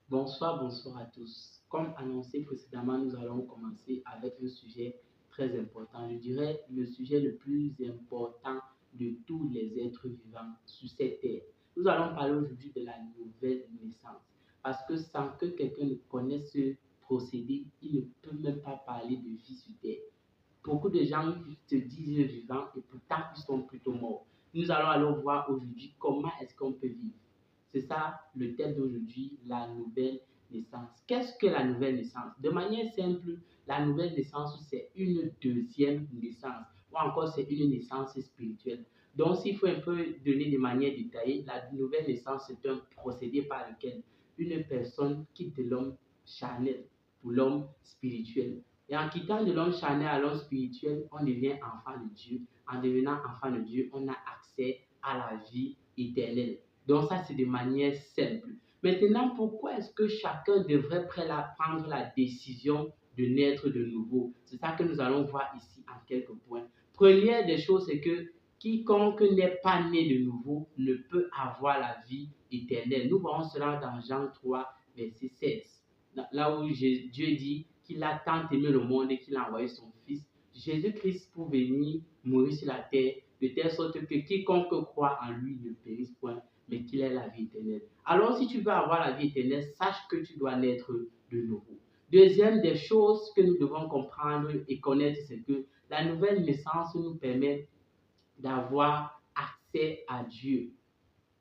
Bonsoir à tous. Comme annoncé précédemment, nous allons commencer avec un sujet très important. Je dirais le sujet le plus important de tous les êtres vivants sur cette terre. Nous allons parler aujourd'hui de la nouvelle naissance. Parce que sans que quelqu'un ne connaisse ce procédé, il ne peut même pas parler de vie sur terre. Beaucoup de gens se disent vivants et pourtant ils sont plutôt morts. Nous allons alors voir aujourd'hui comment est-ce qu'on peut vivre. C'est ça le thème d'aujourd'hui, la nouvelle naissance. Qu'est-ce que la nouvelle naissance? De manière simple, la nouvelle naissance, c'est une deuxième naissance ou encore c'est une naissance spirituelle. Donc, s'il faut un peu donner de manière détaillée, la nouvelle naissance, c'est un procédé par lequel une personne quitte de l'homme charnel pour l'homme spirituel. Et en quittant de l'homme charnel à l'homme spirituel, on devient enfant de Dieu. En devenant enfant de Dieu, on a accès à la vie éternelle. Donc ça, c'est de manière simple. Maintenant, pourquoi est-ce que chacun devrait prendre la décision de naître de nouveau? C'est ça que nous allons voir ici en quelques points. Première des choses, c'est que quiconque n'est pas né de nouveau ne peut avoir la vie éternelle. Nous voyons cela dans Jean 3, verset 16. Là où Dieu dit qu'il a tant aimé le monde et qu'il a envoyé son Fils, Jésus-Christ, pour venir mourir sur la terre, de telle sorte que quiconque croit en lui ne périsse point, mais qu'il ait la vie éternelle. Alors, si tu veux avoir la vie éternelle, sache que tu dois naître de nouveau. Deuxième des choses que nous devons comprendre et connaître, c'est que la nouvelle naissance nous permet d'avoir accès à Dieu.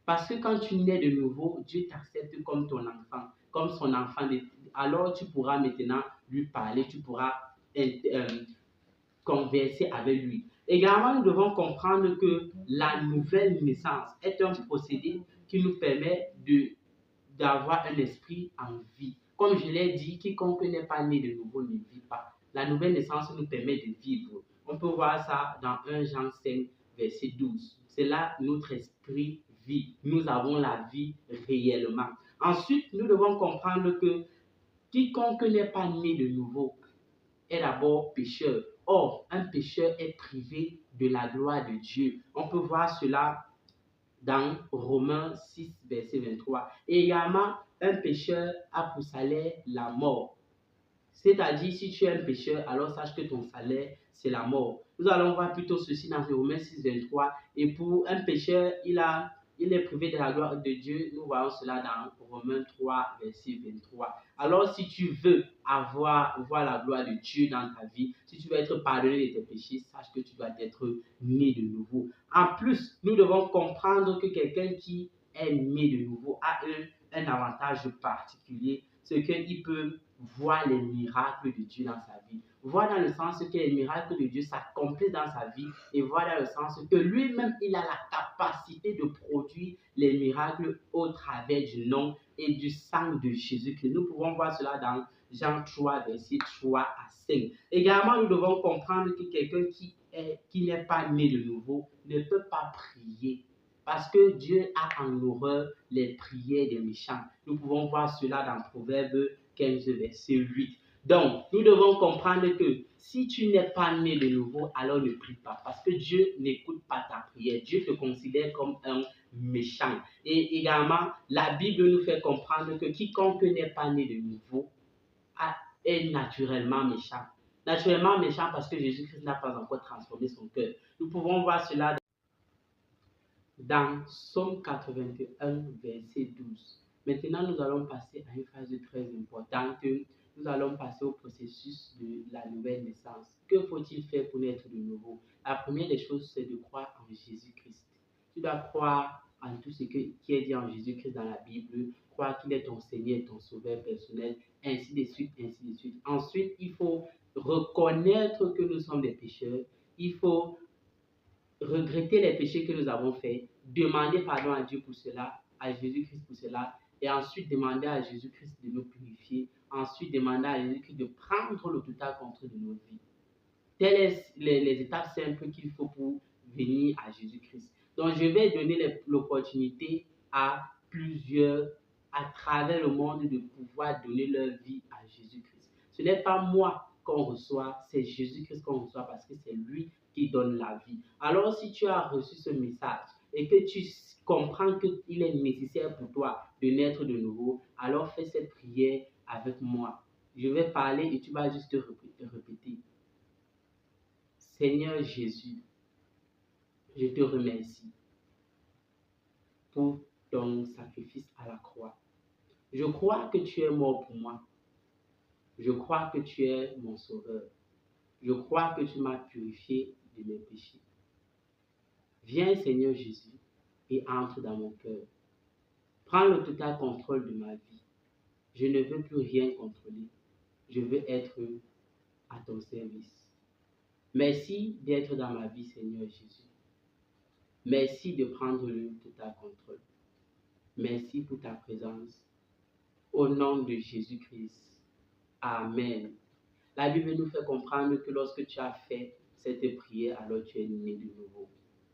Parce que quand tu nais de nouveau, Dieu t'accepte comme ton enfant, comme son enfant. Alors tu pourras maintenant lui parler, tu pourras converser avec lui. Également, nous devons comprendre que la nouvelle naissance est un procédé qui nous permet d'avoir un esprit en vie. Comme je l'ai dit, quiconque n'est pas né de nouveau ne vit pas. La nouvelle naissance nous permet de vivre. On peut voir ça dans 1 Jean 5, verset 12. C'est là notre esprit vit. Nous avons la vie réellement. Ensuite, nous devons comprendre que quiconque n'est pas né de nouveau est d'abord pécheur. Or, un pécheur est privé de la gloire de Dieu. On peut voir cela dans Romains 6, verset 23. Et également, un pécheur a pour salaire la mort. C'est-à-dire, si tu es un pécheur, alors sache que ton salaire, c'est la mort. Nous allons voir plutôt ceci dans Romains 6, 23. Et pour un pécheur, il est privé de la gloire de Dieu. Nous voyons cela dans Romains 3, verset 23. Alors, si tu veux voir la gloire de Dieu dans ta vie, si tu veux être pardonné de tes péchés, sache que tu dois être né de nouveau. En plus, nous devons comprendre que quelqu'un qui est né de nouveau a un avantage particulier, c'est qu'il peut voir les miracles de Dieu dans sa vie. Voir dans le sens que les miracles de Dieu s'accomplissent dans sa vie et voir dans le sens que lui-même, il a la capacité de produire les miracles au travers du nom et du sang de Jésus-Christ. Nous pouvons voir cela dans Jean 3, verset 3 à 5. Également, nous devons comprendre que quelqu'un qui n'est pas né de nouveau ne peut pas prier. Parce que Dieu a en horreur les prières des méchants. Nous pouvons voir cela dans Proverbe 15, verset 8. Donc, nous devons comprendre que si tu n'es pas né de nouveau, alors ne prie pas. Parce que Dieu n'écoute pas ta prière. Dieu te considère comme un méchant. Et également, la Bible nous fait comprendre que quiconque n'est pas né de nouveau est naturellement méchant. Naturellement méchant parce que Jésus-Christ n'a pas encore transformé son cœur. Nous pouvons voir cela dans Psaume 81, verset 12. Maintenant, nous allons passer à une phase très importante. Nous allons passer au processus de la nouvelle naissance. Que faut-il faire pour naître de nouveau? La première des choses, c'est de croire en Jésus-Christ. Tu dois croire en tout ce qui est dit en Jésus-Christ dans la Bible, croire qu'il est ton Seigneur, ton Sauveur personnel, ainsi de suite, ainsi de suite. Ensuite, il faut reconnaître que nous sommes des pécheurs. Il faut regretter les péchés que nous avons faits, demander pardon à Dieu pour cela, à Jésus-Christ pour cela, et ensuite demander à Jésus-Christ de nous purifier, ensuite demander à Jésus-Christ de prendre le total contrôle de nos vies. Telles sont les étapes simples qu'il faut pour venir à Jésus-Christ. Donc, je vais donner l'opportunité à plusieurs à travers le monde de pouvoir donner leur vie à Jésus-Christ. Ce n'est pas moi qu'on reçoit, c'est Jésus-Christ qu'on reçoit parce que c'est lui qui donne la vie. Alors, si tu as reçu ce message et que tu comprends qu'il est nécessaire pour toi de naître de nouveau, alors fais cette prière avec moi. Je vais parler et tu vas juste répéter. Seigneur Jésus, je te remercie pour ton sacrifice à la croix. Je crois que tu es mort pour moi. Je crois que tu es mon sauveur. Je crois que tu m'as purifié de mes péchés. Viens, Seigneur Jésus, et entre dans mon cœur. Prends le total contrôle de ma vie. Je ne veux plus rien contrôler. Je veux être à ton service. Merci d'être dans ma vie, Seigneur Jésus. Merci de prendre le total contrôle. Merci pour ta présence. Au nom de Jésus-Christ. Amen. La Bible nous fait comprendre que lorsque tu as fait cette prière, alors tu es né de nouveau.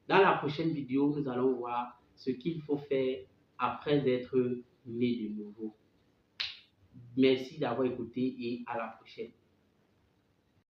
Dans la prochaine vidéo, nous allons voir ce qu'il faut faire après être né de nouveau. Merci d'avoir écouté et à la prochaine.